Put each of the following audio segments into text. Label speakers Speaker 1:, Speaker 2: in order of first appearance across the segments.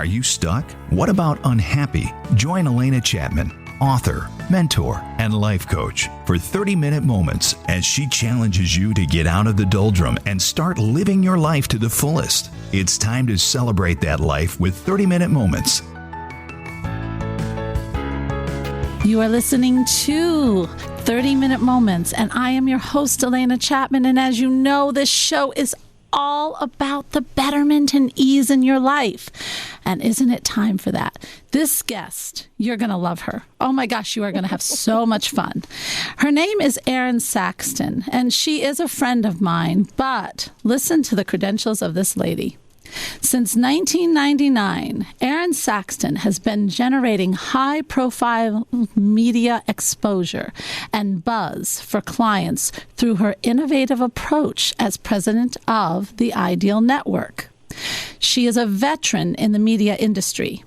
Speaker 1: Are you stuck? What about unhappy? Join Alena Chapman, author, mentor, and life coach for 30-minute moments as she challenges you to get out of the doldrum and start living your life to the fullest. It's time to celebrate that life with 30-minute moments.
Speaker 2: You are listening to 30-Minute Moments, and I am your host, Alena Chapman. And as you know, this show is all about the betterment and ease in your life. And isn't it time for that? This guest, you're going to love her. Oh my gosh, you are going to have so much fun. Her name is Alena Saxton, and she is a friend of mine, but listen to the credentials of this lady. Since 1999, Alena Saxton has been generating high-profile media exposure and buzz for clients through her innovative approach as president of the Ideal Network. She is a veteran in the media industry.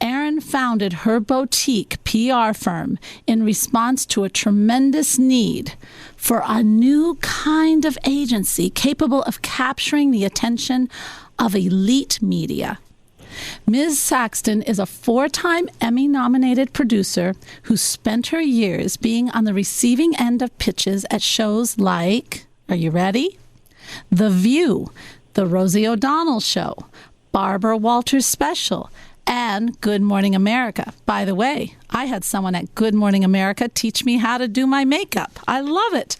Speaker 2: Alena founded her boutique PR firm in response to a tremendous need for a new kind of agency capable of capturing the attention of elite media. Ms. Saxton is a 4-time Emmy-nominated producer who spent her years being on the receiving end of pitches at shows like, are you ready? The View, The Rosie O'Donnell Show, Barbara Walters Special, and Good Morning America. By the way, I had someone at Good Morning America teach me how to do my makeup. I love it.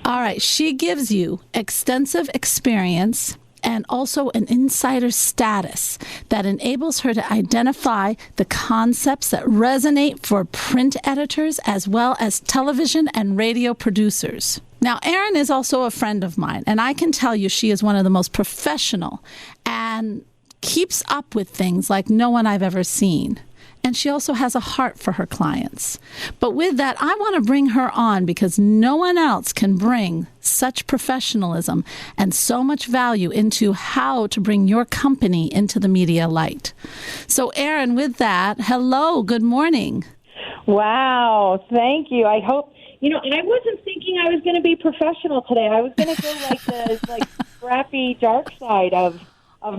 Speaker 2: All right, she gives you extensive experience and also an insider status that enables her to identify the concepts that resonate for print editors as well as television and radio producers. Now, Alena is also a friend of mine, and I can tell you she is one of the most professional and keeps up with things like no one I've ever seen. And she also has a heart for her clients. But with that, I want to bring her on because no one else can bring such professionalism and so much value into how to bring your company into the media light. So, Alena, with that, hello, good morning.
Speaker 3: Wow, thank you. I hope, and I wasn't thinking I was going to be professional today. I was going to go like the scrappy dark side of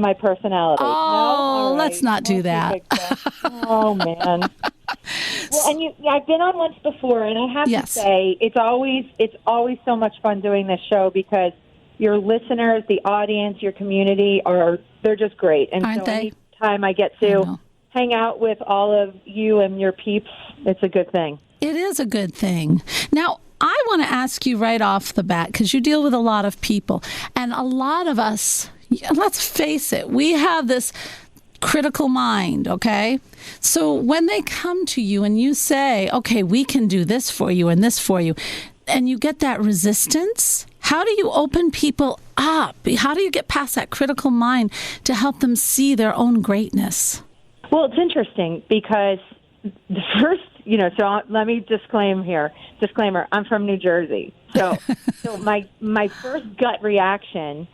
Speaker 3: my personality.
Speaker 2: Oh,
Speaker 3: no?
Speaker 2: Let's not do that.
Speaker 3: Oh, man. Well, and I've been on once before, and I have to say, it's always so much fun doing this show because your listeners, the audience, your community they're just great. And
Speaker 2: Aren't they?
Speaker 3: Anytime I get to hang out with all of you and your peeps, it's a good thing.
Speaker 2: It is a good thing. Now, I want to ask you right off the bat, because you deal with a lot of people, and a lot of us, let's face it, we have this critical mind, okay? So when they come to you and you say, okay, we can do this for you and this for you, and you get that resistance, how do you open people up? How do you get past that critical mind to help them see their own greatness?
Speaker 3: Well, it's interesting because the first, so let me disclaimer, I'm from New Jersey. So my first gut reaction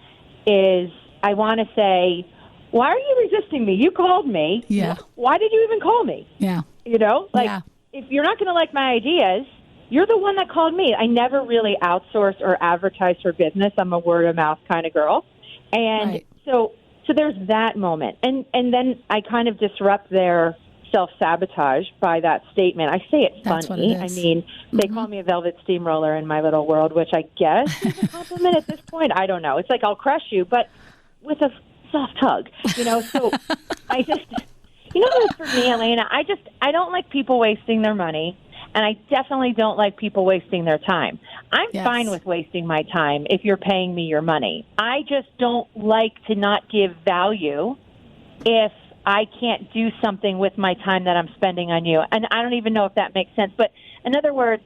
Speaker 3: is I want to say, why are you resisting me? You called me.
Speaker 2: Yeah.
Speaker 3: Why did you even call me?
Speaker 2: Yeah.
Speaker 3: If you're not going to like my ideas, you're the one that called me. I never really outsource or advertise for business. I'm a word of mouth kind of girl. And so there's that moment. And then I kind of disrupt their self-sabotage by that statement. I say it's
Speaker 2: That's
Speaker 3: funny.
Speaker 2: what it is.
Speaker 3: I mean, they call me a velvet steamroller in my little world, which I guess is a compliment at this point. I don't know. It's like I'll crush you, but with a soft hug, So I just, for me, Alena, I don't like people wasting their money, and I definitely don't like people wasting their time. I'm fine with wasting my time if you're paying me your money. I just don't like to not give value if I can't do something with my time that I'm spending on you. And I don't even know if that makes sense. But in other words,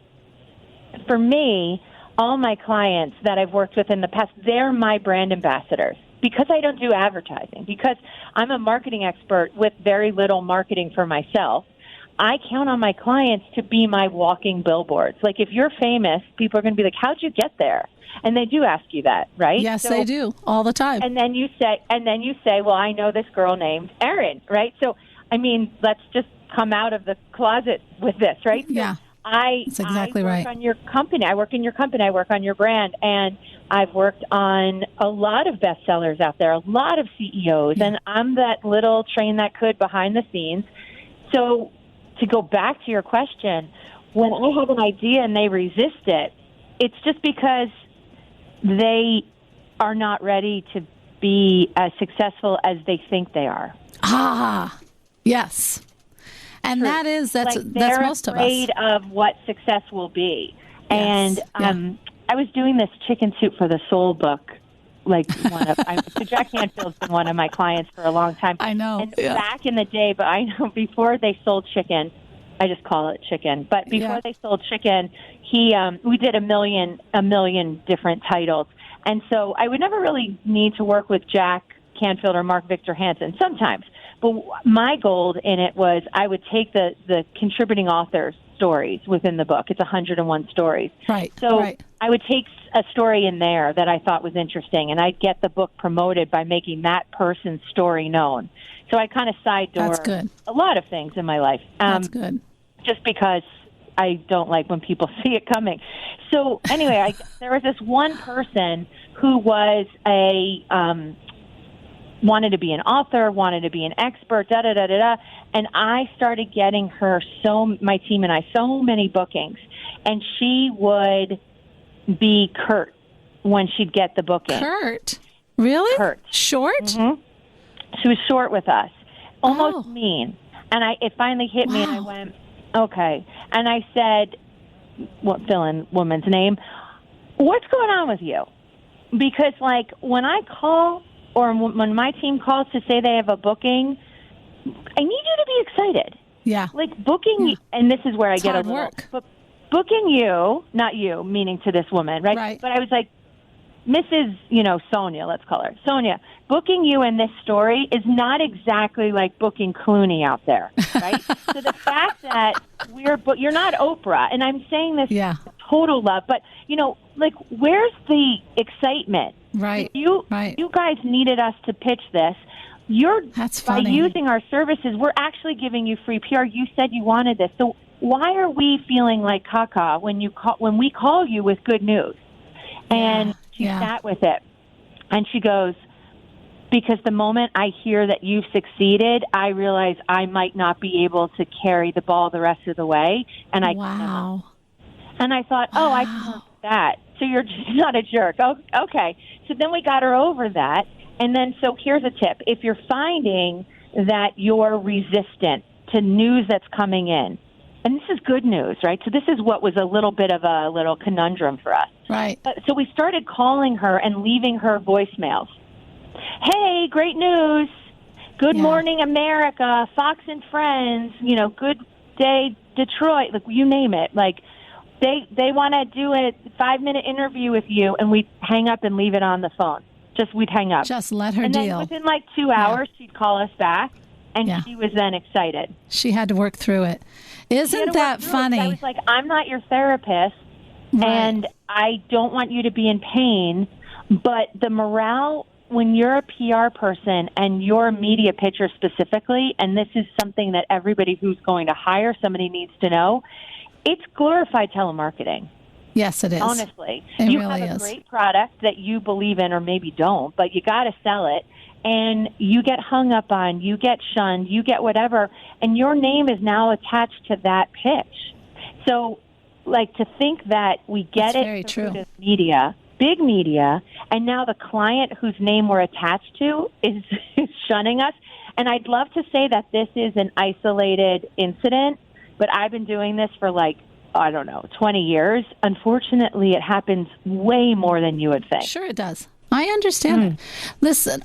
Speaker 3: for me, all my clients that I've worked with in the past, they're my brand ambassadors because I don't do advertising, because I'm a marketing expert with very little marketing for myself. I count on my clients to be my walking billboards. Like if you're famous, people are going to be like, how'd you get there? And they do ask you that, right?
Speaker 2: Yes, they do all the time.
Speaker 3: And then you say, well, I know this girl named Alena, right? So, I mean, let's just come out of the closet with this, right?
Speaker 2: Yeah.
Speaker 3: So
Speaker 2: That's exactly
Speaker 3: I work
Speaker 2: right.
Speaker 3: on your company. I work in your company. I work on your brand. And I've worked on a lot of bestsellers out there, a lot of CEOs.
Speaker 2: Yeah.
Speaker 3: And I'm that little train that could behind the scenes. So to go back to your question, when I have an idea and they resist it, it's just because they are not ready to be as successful as they think they are.
Speaker 2: Ah, yes. And
Speaker 3: True.
Speaker 2: that's
Speaker 3: they're
Speaker 2: most of us.
Speaker 3: afraid of what success will be.
Speaker 2: Yes.
Speaker 3: And I was doing this Chicken Soup for the Soul book. So Jack Canfield's been one of my clients for a long time.
Speaker 2: I know.
Speaker 3: And back in the day, but I know before they sold chicken, I just call it chicken. But before they sold chicken, we did a million different titles. And so I would never really need to work with Jack Canfield or Mark Victor Hansen sometimes. But my goal in it was I would take the contributing authors' stories within the book. It's 101 stories.
Speaker 2: Right.
Speaker 3: So
Speaker 2: right.
Speaker 3: I would take a story in there that I thought was interesting, and I'd get the book promoted by making that person's story known. So I kind of side door a lot of things in my life.
Speaker 2: That's good.
Speaker 3: Just because I don't like when people see it coming. So anyway, there was this one person who was wanted to be an author, wanted to be an expert, and I started getting her my team and I so many bookings, and she would be curt when she'd get the booking.
Speaker 2: Curt? Really?
Speaker 3: Curt.
Speaker 2: Short?
Speaker 3: Mm-hmm. She was short with us, almost mean, and it finally hit me, and I went, okay. And I said, fill in woman's name, what's going on with you? Because, when I call or when my team calls to say they have a booking, I need you to be excited.
Speaker 2: Yeah.
Speaker 3: Booking, and this is where I get a little...
Speaker 2: work.
Speaker 3: But booking you, not you, meaning to this woman, right?
Speaker 2: Right.
Speaker 3: But I was like, Mrs., Sonia, let's call her. Sonia, booking you in this story is not exactly like booking Clooney out there, right? So the fact that you're not Oprah, and I'm saying this with total love, but, where's the excitement?
Speaker 2: Right.
Speaker 3: You guys needed us to pitch this.
Speaker 2: That's funny.
Speaker 3: By using our services, we're actually giving you free PR. You said you wanted this. So why are we feeling like caca when we call you with good news? And she sat with it, and she goes, because the moment I hear that you've succeeded, I realize I might not be able to carry the ball the rest of the way. And and I thought, I can work with that. So you're just not a jerk. Oh, okay. So then we got her over that. And then, so here's a tip. If you're finding that you're resistant to news that's coming in, and this is good news, right? So this is what was a little bit of a little conundrum for us.
Speaker 2: Right.
Speaker 3: So we started calling her and leaving her voicemails. Hey, great news. Good morning, America, Fox and Friends, good day, Detroit, you name it. They want to do a 5-minute interview with you, and we'd hang up and leave it on the phone. We'd hang up.
Speaker 2: Just let her
Speaker 3: And
Speaker 2: deal.
Speaker 3: then within 2 hours, she'd call us back, and she was then excited.
Speaker 2: She had to work through it. Isn't that funny?
Speaker 3: I was like, I'm not your therapist, and I don't want you to be in pain, but the morale, when you're a PR person and you're a media pitcher specifically, and this is something that everybody who's going to hire somebody needs to know, it's glorified telemarketing.
Speaker 2: Yes, it is.
Speaker 3: Honestly.
Speaker 2: You
Speaker 3: really
Speaker 2: have
Speaker 3: a great product that you believe in, or maybe don't, but you got to sell it. And you get hung up on, you get shunned, you get whatever, and your name is now attached to that pitch. So, to think that we get it through this media, big media, and now the client whose name we're attached to is shunning us. And I'd love to say that this is an isolated incident, but I've been doing this for 20 years. Unfortunately, it happens way more than you would think.
Speaker 2: Sure it does. I understand it. Listen,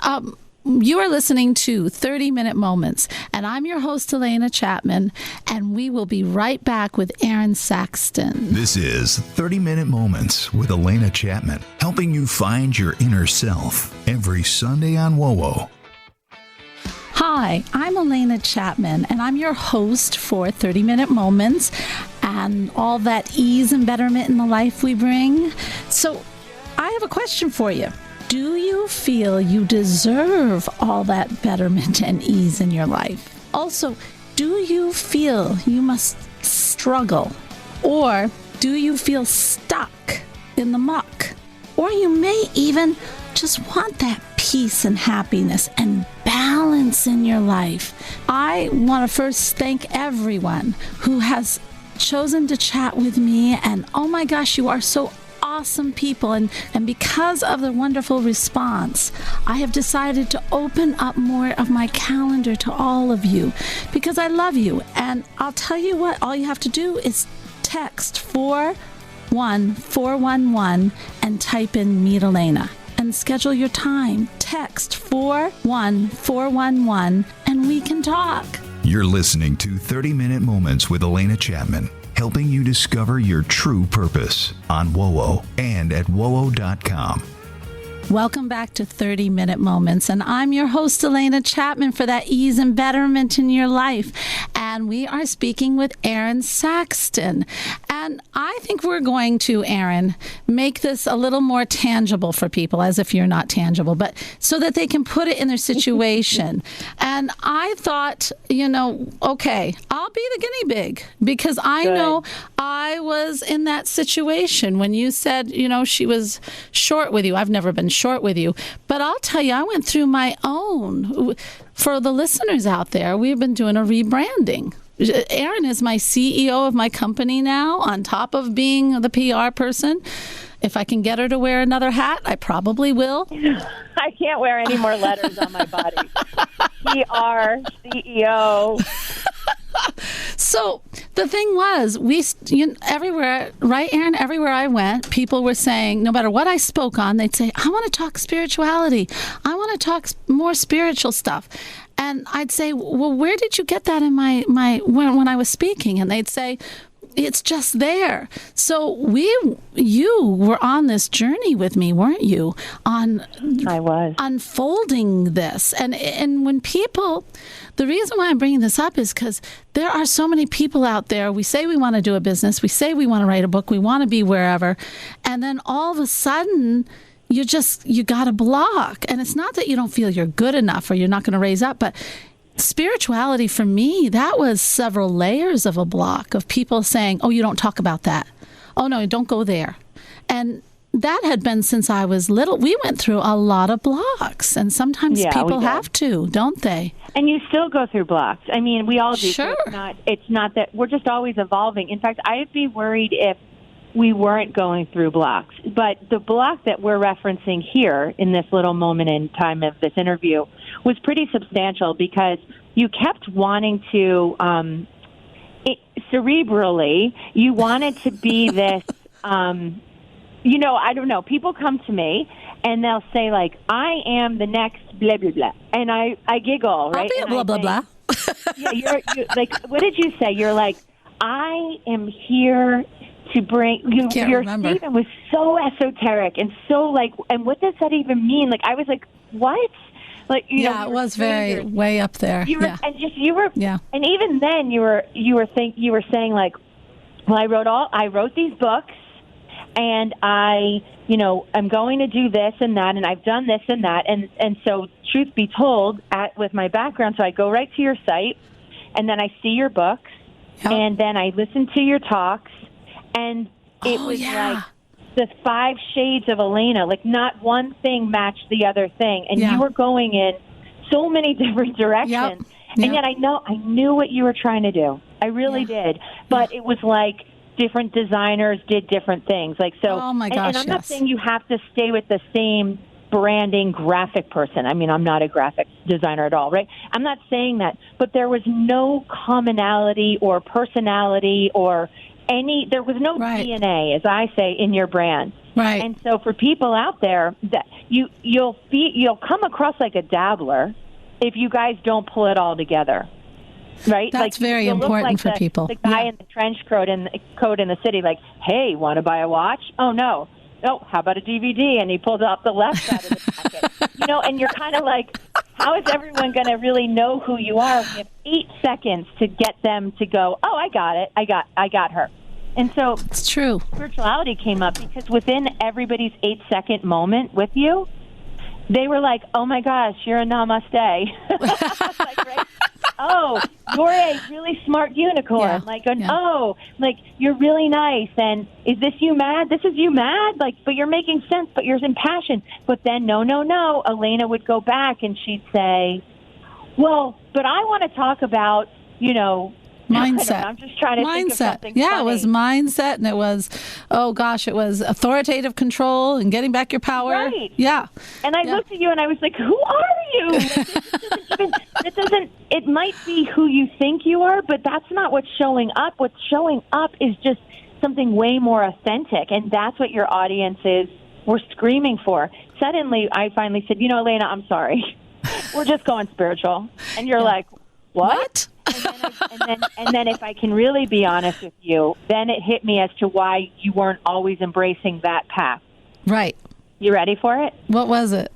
Speaker 2: you are listening to 30-Minute Moments, and I'm your host, Alena Chapman, and we will be right back with Aaron Saxton.
Speaker 1: This is 30-Minute Moments with Alena Chapman, helping you find your inner self every Sunday on WOWO.
Speaker 2: Hi, I'm Alena Chapman, and I'm your host for 30-Minute Moments and all that ease and betterment in the life we bring. So I have a question for you. Do you feel you deserve all that betterment and ease in your life? Also, do you feel you must struggle Or do you feel stuck in the muck? Or you may even just want that peace and happiness and balance in your life. I want to first thank everyone who has chosen to chat with me, and oh my gosh, you are so awesome people, and because of the wonderful response, I have decided to open up more of my calendar to all of you because I love you. And I'll tell you what, all you have to do is text 41411 and type in Meet Alena and schedule your time. Text 41411 and we can talk.
Speaker 1: You're listening to 30-Minute Moments with Alena Chapman, helping you discover your true purpose on WOWO and at WOWO.com.
Speaker 2: Welcome back to 30-Minute Moments, and I'm your host, Alena Chapman, for that ease and betterment in your life. And we are speaking with Aaron Saxton. And I think we're going to, Aaron, make this a little more tangible for people, as if you're not tangible, but so that they can put it in their situation. And I thought, okay, I'll be the guinea pig because I know I was in that situation when you said, she was short with you. I've never been short with you, but I'll tell you, I went through my own. For the listeners out there, we've been doing a rebranding. Erin is my CEO of my company now, on top of being the PR person. If I can get her to wear another hat, I probably will.
Speaker 3: I can't wear any more letters on my body. PR, CEO.
Speaker 2: So the thing was, everywhere, right, Aaron? Everywhere I went, people were saying, no matter what I spoke on, they'd say, I want to talk spirituality. I want to talk more spiritual stuff. And I'd say, well, where did you get that in when I was speaking? And they'd say, it's just there. So you were on this journey with me, weren't you? I was unfolding this, and when people, the reason why I'm bringing this up is because there are so many people out there. We say we want to do a business, we say we want to write a book, we want to be wherever, and then all of a sudden you got a block, and it's not that you don't feel you're good enough or you're not going to raise up, but spirituality for me, that was several layers of a block of people saying, oh, you don't talk about that. Oh, no, don't go there. And that had been since I was little. We went through a lot of blocks, and sometimes people have to, don't they?
Speaker 3: And you still go through blocks. I mean, we all do.
Speaker 2: Sure.
Speaker 3: So it's not that we're just always evolving. In fact, I'd be worried if we weren't going through blocks. But the block that we're referencing here in this little moment in time of this interview was pretty substantial because you kept wanting to, cerebrally, you wanted to be this, I don't know. People come to me and they'll say, like, I am the next blah, blah, blah. And I giggle, right?
Speaker 2: I'll be a blah, blah, blah.
Speaker 3: Yeah, you're like, what did you say? You're like, I am here to bring your statement was so esoteric and so like, and what does that even mean? Like, I was like, what? Like,
Speaker 2: it was very way up there.
Speaker 3: And even then you were saying like, well, I wrote these books, and I'm going to do this and that, and I've done this and that, and so truth be told, with my background, so I go right to your site, and then I see your books, and then I listen to your talks. And it was like the 5 shades of Alena, like not one thing matched the other thing. And you were going in so many different directions. And yet I knew what you were trying to do. I really did. But it was like different designers did different things. Like, so,
Speaker 2: oh my gosh,
Speaker 3: and I'm not saying you have to stay with the same branding graphic person. I mean, I'm not a graphic designer at all, right? I'm not saying that. But there was no commonality or personality or there was no DNA, as I say, in your brand.
Speaker 2: Right.
Speaker 3: And so for people out there, that you'll come across like a dabbler if you guys don't pull it all together. Right?
Speaker 2: That's very important for people.
Speaker 3: The guy in the trench coat in the city, like, hey, want to buy a watch? Oh, no. Oh, how about a DVD? And he pulled out the left side of the packet. And you're kind of like, how is everyone going to really know who you are? We have 8 seconds to get them to go, oh, I got it. I got her. And so
Speaker 2: it's true.
Speaker 3: Spirituality came up because within everybody's 8-second moment with you, they were like, oh, my gosh, you're a namaste. Like, right? Oh, you're a really smart unicorn. Like, you're really nice. And is this you mad? This is you mad? Like, but you're making sense, but you're impassioned. But then, no. Alena would go back and she'd say, well, but I want to talk about,
Speaker 2: mindset.
Speaker 3: I'm just trying to think of something
Speaker 2: Yeah,
Speaker 3: funny.
Speaker 2: It was mindset, and it was, it was authoritative control and getting back your power.
Speaker 3: Right.
Speaker 2: Yeah.
Speaker 3: And I looked at you and I was like, who are you? It might be who you think you are, but that's not what's showing up. What's showing up is just something way more authentic, and that's what your audiences were screaming for. Suddenly, I finally said, Alena, I'm sorry. We're just going spiritual. And you're like, what? And then if I can really be honest with you, then it hit me as to why you weren't always embracing that path.
Speaker 2: Right.
Speaker 3: You ready for it?
Speaker 2: What was it?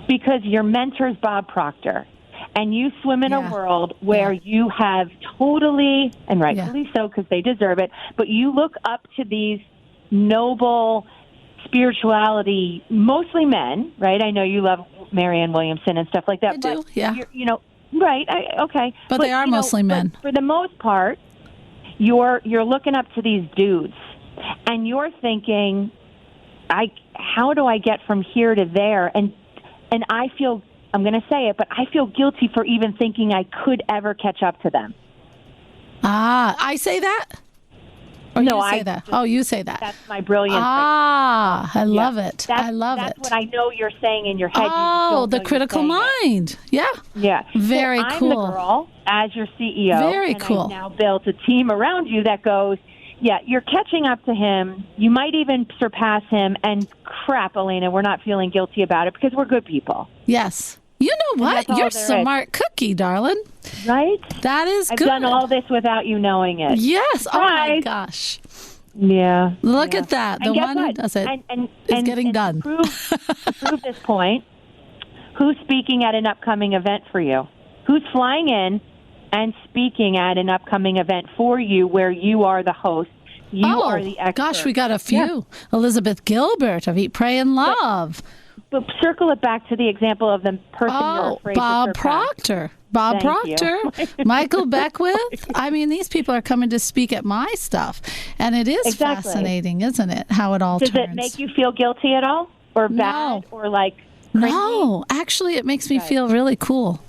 Speaker 3: Because your mentor's Bob Proctor, and you swim in a world where you have totally, and rightfully so because they deserve it, but you look up to these noble spirituality, mostly men, right? I know you love Marianne Williamson and stuff like that.
Speaker 2: I do, yeah.
Speaker 3: Right. Okay.
Speaker 2: But they are mostly men.
Speaker 3: For the most part, you're looking up to these dudes, and you're thinking, how do I get from here to there? And I feel, I'm going to say it, but I feel guilty for even thinking I could ever catch up to them.
Speaker 2: I say that? Or
Speaker 3: no,
Speaker 2: you say that? You say that.
Speaker 3: That's my brilliance.
Speaker 2: I love it.
Speaker 3: That's what I know you're saying in your head.
Speaker 2: The critical mind. Yeah.
Speaker 3: Yeah.
Speaker 2: Very
Speaker 3: I'm
Speaker 2: cool.
Speaker 3: the girl as your CEO.
Speaker 2: Very cool.
Speaker 3: I've now built a team around you that goes, you're catching up to him. You might even surpass him. And crap, Alena, we're not feeling guilty about it because we're good people.
Speaker 2: Yes. You know what? You're a smart cookie, darling.
Speaker 3: Right?
Speaker 2: That is
Speaker 3: I've
Speaker 2: good.
Speaker 3: done all this without you knowing it.
Speaker 2: Yes.
Speaker 3: Surprise.
Speaker 2: Oh, my gosh.
Speaker 3: Yeah.
Speaker 2: Look at that. The one who does it is getting done.
Speaker 3: To prove this point, who's speaking at an upcoming event for you? Who's flying in and speaking at an upcoming event for you where you are the host? You are the expert.
Speaker 2: Gosh, we got a few. Yeah. Elizabeth Gilbert of Eat, Pray, and Love.
Speaker 3: But circle it back to the example of the person you're afraid
Speaker 2: Bob
Speaker 3: to surpass.
Speaker 2: Proctor. Bob Proctor, Michael Beckwith. I mean, these people are coming to speak at my stuff. And it is fascinating, isn't it, how it all turns.
Speaker 3: Does it make you feel guilty at all? Or bad? Or like cringy?
Speaker 2: No, actually, it makes me feel really cool.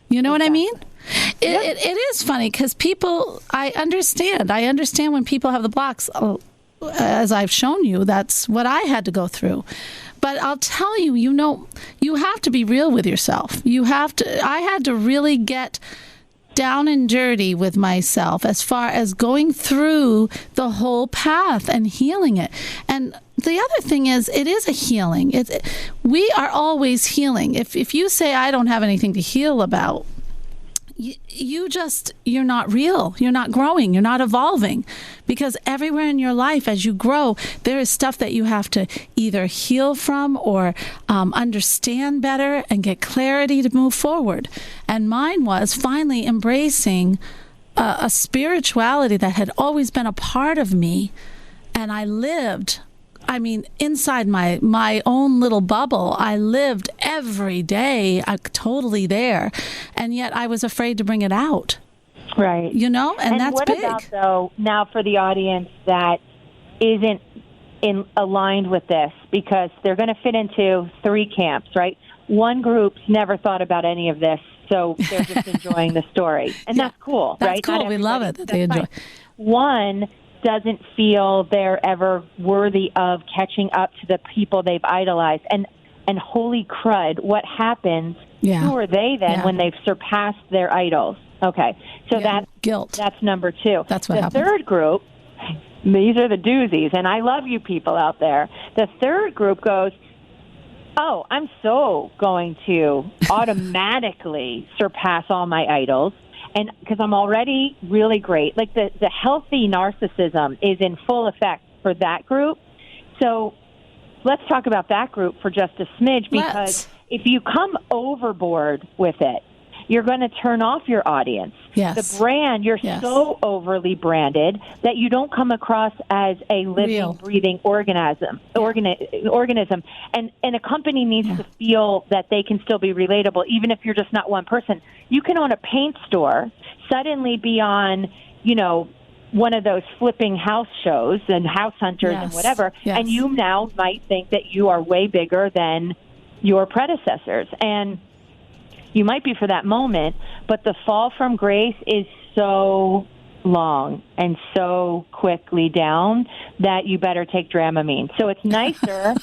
Speaker 2: You know what I mean? It is funny because people, I understand when people have the blocks. As I've shown you, that's what I had to go through. But I'll tell you, you have to be real with yourself. I had to really get down and dirty with myself as far as going through the whole path and healing it. And the other thing is, it is a healing. We are always healing. If you say, I don't have anything to heal about, you're not real. You're not growing. You're not evolving. Because everywhere in your life, as you grow, there is stuff that you have to either heal from or understand better and get clarity to move forward. And mine was finally embracing a spirituality that had always been a part of me. And I lived, inside my own little bubble, I lived every day, totally there. And yet I was afraid to bring it out.
Speaker 3: Right.
Speaker 2: And that's
Speaker 3: what
Speaker 2: big.
Speaker 3: About, though, now for the audience that isn't aligned with this, because they're going to fit into three camps, right? One group's never thought about any of this, so they're just enjoying the story. And that's cool, right?
Speaker 2: That's cool. We love it that they enjoy.
Speaker 3: One doesn't feel they're ever worthy of catching up to the people they've idolized. And holy crud, what happens? Who are they then when they've surpassed their idols? Okay, so that's
Speaker 2: guilt.
Speaker 3: That's number two.
Speaker 2: That's what happens.
Speaker 3: The third group, these are the doozies, and I love you people out there. The third group goes, oh, I'm so going to automatically surpass all my idols. And because I'm already really great, like the healthy narcissism is in full effect for that group. So let's talk about that group for just a smidge, because if you come overboard with it, you're going to turn off your audience.
Speaker 2: Yes.
Speaker 3: The brand, you're so overly branded that you don't come across as a living, breathing organism. And a company needs to feel that they can still be relatable, even if you're just not one person. you can own a paint store, suddenly be on, one of those flipping house shows and house hunters and whatever, and you now might think that you are way bigger than your predecessors. And you might be for that moment, but the fall from grace is so long and so quickly down that you better take Dramamine. So it's nicer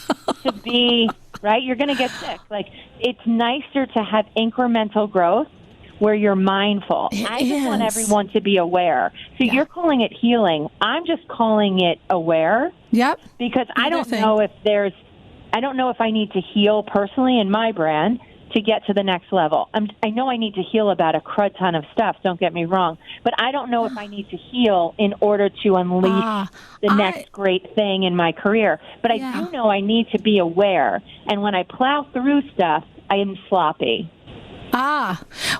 Speaker 3: to be, right? You're going to get sick. Like, it's nicer to have incremental growth where you're mindful. I just want everyone to be aware. So you're calling it healing. I'm just calling it aware.
Speaker 2: Yep.
Speaker 3: Because I don't know if I need to heal personally in my brand to get to the next level. I know I need to heal about a crud ton of stuff, don't get me wrong, but I don't know if I need to heal in order to unleash the next great thing in my career. But I do know I need to be aware, and when I plow through stuff, I am sloppy.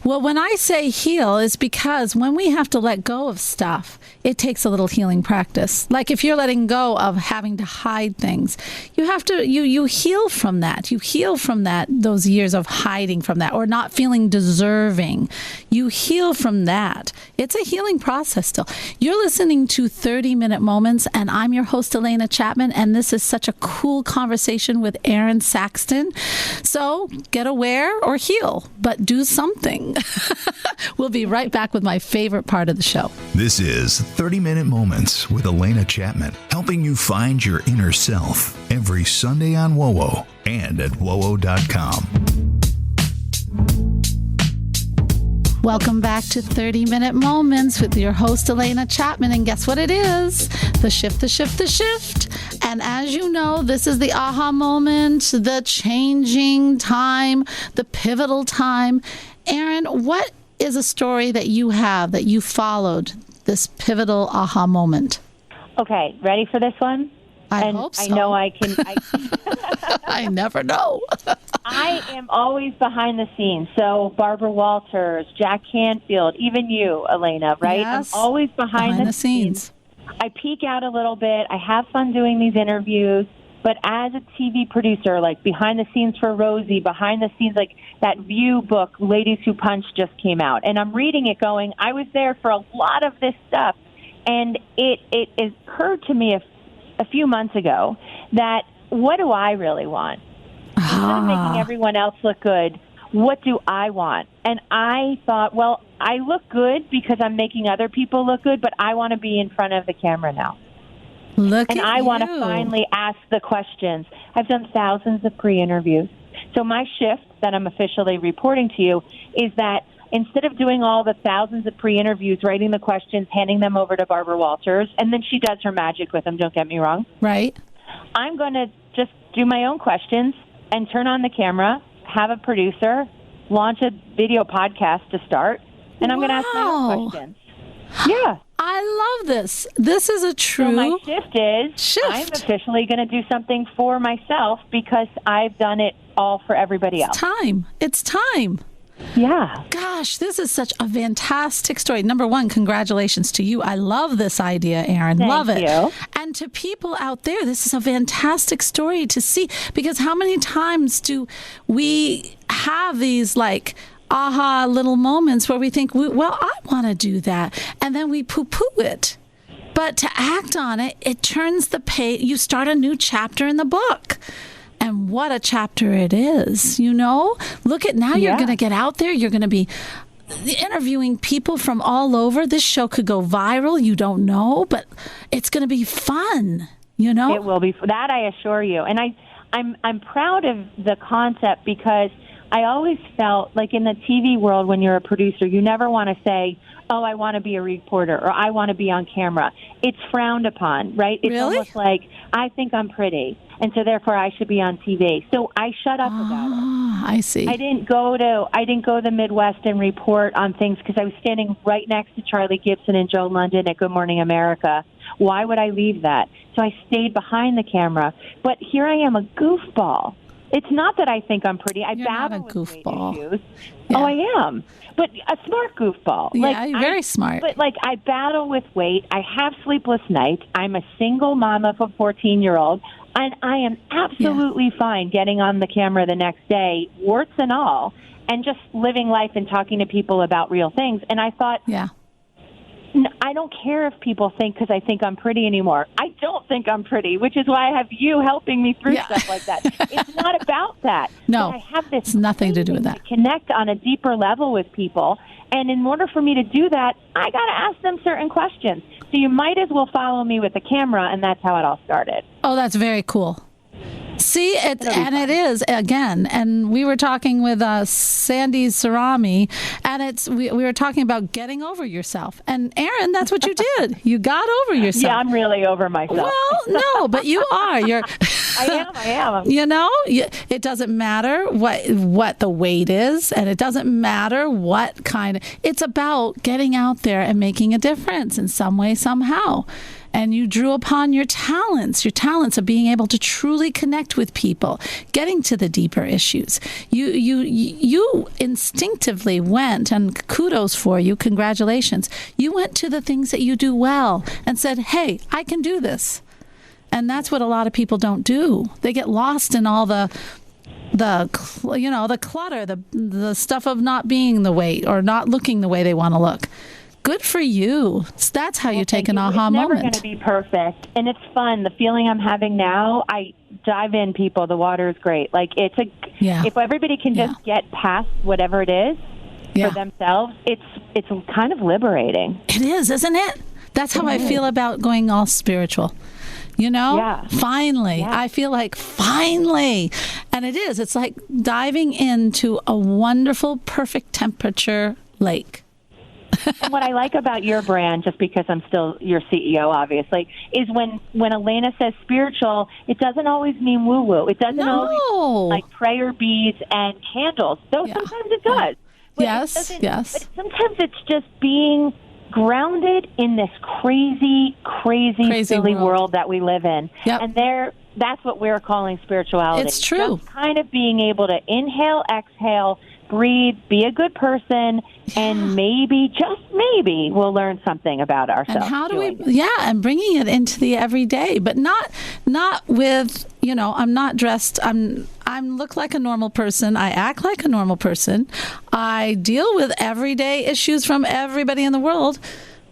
Speaker 2: Well, when I say heal, it's because when we have to let go of stuff, it takes a little healing practice. Like if you're letting go of having to hide things, you have to, you heal from that. You heal from that, those years of hiding from that or not feeling deserving. You heal from that. It's a healing process still. You're listening to 30-Minute Moments, and I'm your host, Alena Chapman, and this is such a cool conversation with Aaron Saxton. So get aware or heal, but do something. We'll be right back with my favorite part of the show.
Speaker 1: This is 30-Minute Moments with Alena Chapman, helping you find your inner self every Sunday on WOWO and at WOWO.com.
Speaker 2: Welcome back to 30-Minute Moments with your host, Alena Chapman. And guess what it is? The shift, the shift, the shift. And as you know, this is the aha moment, the changing time, the pivotal time. Aaron, what is a story that you have that you followed this pivotal aha moment?
Speaker 3: Okay, ready for this one?
Speaker 2: I hope so.
Speaker 3: I know I can.
Speaker 2: I never know.
Speaker 3: I am always behind the scenes. So Barbara Walters, Jack Canfield, even you, Alena, right?
Speaker 2: Yes,
Speaker 3: I'm always behind the scenes. I peek out a little bit. I have fun doing these interviews. But as a TV producer, like behind the scenes for Rosie, behind the scenes, like that View book, Ladies Who Punch, just came out. And I'm reading it going, I was there for a lot of this stuff. And it occurred to me a few months ago that what do I really want? Instead of making everyone else look good, what do I want? And I thought, well, I look good because I'm making other people look good, but I want to be in front of the camera now. And I want to finally ask the questions. I've done thousands of pre-interviews. So my shift that I'm officially reporting to you is that instead of doing all the thousands of pre-interviews, writing the questions, handing them over to Barbara Walters, and then she does her magic with them, don't get me wrong.
Speaker 2: Right.
Speaker 3: I'm going to just do my own questions and turn on the camera, have a producer, launch a video podcast to start, and I'm going to ask my own questions. Yeah.
Speaker 2: I love this. This is a true...
Speaker 3: So my shift is I'm officially going to do something for myself because I've done it all for everybody else.
Speaker 2: It's time.
Speaker 3: Yeah.
Speaker 2: Gosh, this is such a fantastic story. Number one, congratulations to you. I love this idea, Aaron. Love it.
Speaker 3: Thank you.
Speaker 2: And to people out there, this is a fantastic story to see, because how many times do we have these like aha little moments where we think, well, I want to do that. And then we poo-poo it. But to act on it, it turns the page. You start a new chapter in the book. And what a chapter it is, you know? Look at now, you're going to get out there. You're going to be interviewing people from all over. This show could go viral. You don't know, but it's going to be fun, you know?
Speaker 3: It will be. That I assure you. And I'm proud of the concept because I always felt like in the TV world, when you're a producer, you never want to say, oh, I want to be a reporter or I want to be on camera. It's frowned upon, right? It's almost like, I think I'm pretty, and so therefore I should be on TV. So I shut up about it.
Speaker 2: I see.
Speaker 3: I didn't go to the Midwest and report on things because I was standing right next to Charlie Gibson and Joe London at Good Morning America. Why would I leave that? So I stayed behind the camera. But here I am, a goofball. It's not that I think I'm pretty.
Speaker 2: You're
Speaker 3: battle
Speaker 2: not a
Speaker 3: with weight
Speaker 2: goofball.
Speaker 3: issues.
Speaker 2: Yeah.
Speaker 3: Oh, I am. But a smart goofball.
Speaker 2: Yeah, you're very smart.
Speaker 3: But, I battle with weight. I have sleepless nights. I'm a single mom of a 14-year-old. And I am absolutely fine getting on the camera the next day, warts and all. and just living life and talking to people about real things. And I thought,
Speaker 2: Yeah.
Speaker 3: I don't care if people think because I think I'm pretty anymore. I don't think I'm pretty, which is why I have you helping me through stuff like that. It's not about that.
Speaker 2: No,
Speaker 3: but I have this
Speaker 2: it's nothing to do with that.
Speaker 3: To connect on a deeper level with people. And in order for me to do that, I got to ask them certain questions. So you might as well follow me with the camera, and that's how it all started.
Speaker 2: Oh, that's very cool. See, it is again, and we were talking with Sandy Sarami, and we were talking about getting over yourself. And Erin, that's what you did. You got over yourself.
Speaker 3: Yeah, I'm really over myself.
Speaker 2: Well, no, but you are. You're.
Speaker 3: I am.
Speaker 2: You know, it doesn't matter what the weight is, and it doesn't matter what kind. It's about getting out there and making a difference in some way, somehow. And you drew upon your talents of being able to truly connect with people, getting to the deeper issues. You instinctively went, and kudos for you, congratulations. You went to the things that you do well and said, hey, I can do this. And that's what a lot of people don't do. They get lost in all the clutter, the stuff of not being the way or not looking the way they want to look. Good for you. That's how you take an aha moment.
Speaker 3: It's never going to be perfect, and it's fun. The feeling I'm having now, I dive in, people. The water is great. Like if everybody can just get past whatever it is for themselves, it's kind of liberating.
Speaker 2: It is, isn't it? That's how I feel about going all spiritual. You know?
Speaker 3: Yeah.
Speaker 2: Finally. Yeah. I feel like finally. And it is. It's like diving into a wonderful, perfect temperature lake.
Speaker 3: And what I like about your brand, just because I'm still your CEO, obviously, is when Alena says spiritual, it doesn't always mean woo-woo. It doesn't always mean like prayer beads and candles, though sometimes it does. But
Speaker 2: Yes.
Speaker 3: But sometimes it's just being grounded in this crazy silly world that we live in.
Speaker 2: Yep.
Speaker 3: And that's what we're calling spirituality.
Speaker 2: It's true.
Speaker 3: Just kind of being able to inhale, exhale, breathe, be a good person, and maybe, just maybe, we'll learn something about ourselves.
Speaker 2: And how do and bringing it into the everyday, but not with, I'm not dressed, I look like a normal person, I act like a normal person, I deal with everyday issues from everybody in the world.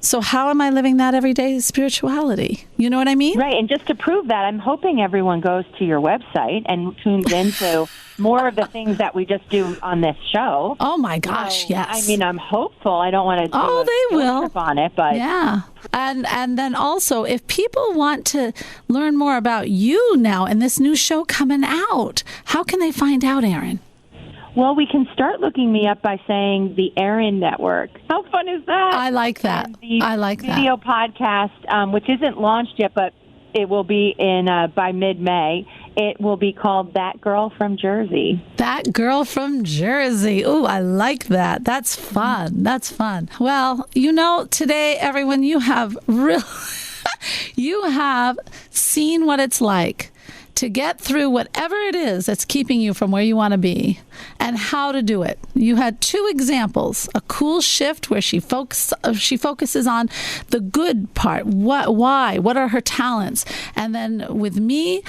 Speaker 2: So how am I living that everyday spirituality? You know what I mean?
Speaker 3: Right. And just to prove that, I'm hoping everyone goes to your website and tunes into more of the things that we just do on this show.
Speaker 2: Oh, my gosh, yes.
Speaker 3: I mean, I'm hopeful. I don't want to
Speaker 2: they will
Speaker 3: trip on it, but
Speaker 2: yeah. And then also, if people want to learn more about you now and this new show coming out, how can they find out, Erin?
Speaker 3: Well, we can start looking me up by saying the Erin Network. How fun is that?
Speaker 2: I like that. I like that.
Speaker 3: Video podcast, which isn't launched yet, but it will be by mid-May. It will be called That Girl from Jersey.
Speaker 2: That Girl from Jersey. Ooh, I like that. That's fun. That's fun. Well, today, everyone, you have seen what it's like to get through whatever it is that's keeping you from where you want to be and how to do it. You had two examples, a cool shift where she focuses on the good part, why, what are her talents? And then with me,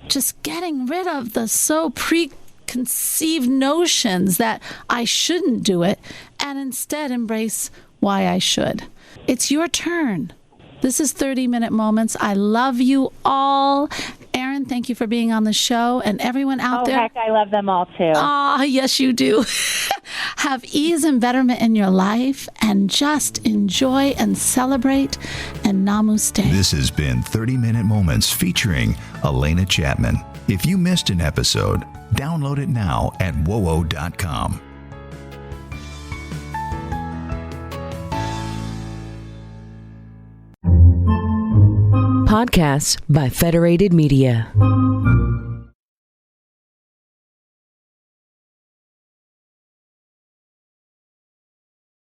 Speaker 2: just getting rid of the preconceived notions that I shouldn't do it and instead embrace why I should. It's your turn. This is 30-Minute Moments. I love you all. Erin, thank you for being on the show. And everyone out there.
Speaker 3: Oh, heck, I love them all, too.
Speaker 2: Ah, yes, you do. Have ease and betterment in your life and just enjoy and celebrate and namaste.
Speaker 1: This has been 30-Minute Moments featuring Alena Chapman. If you missed an episode, download it now at wowo.com.
Speaker 4: Podcasts by Federated Media.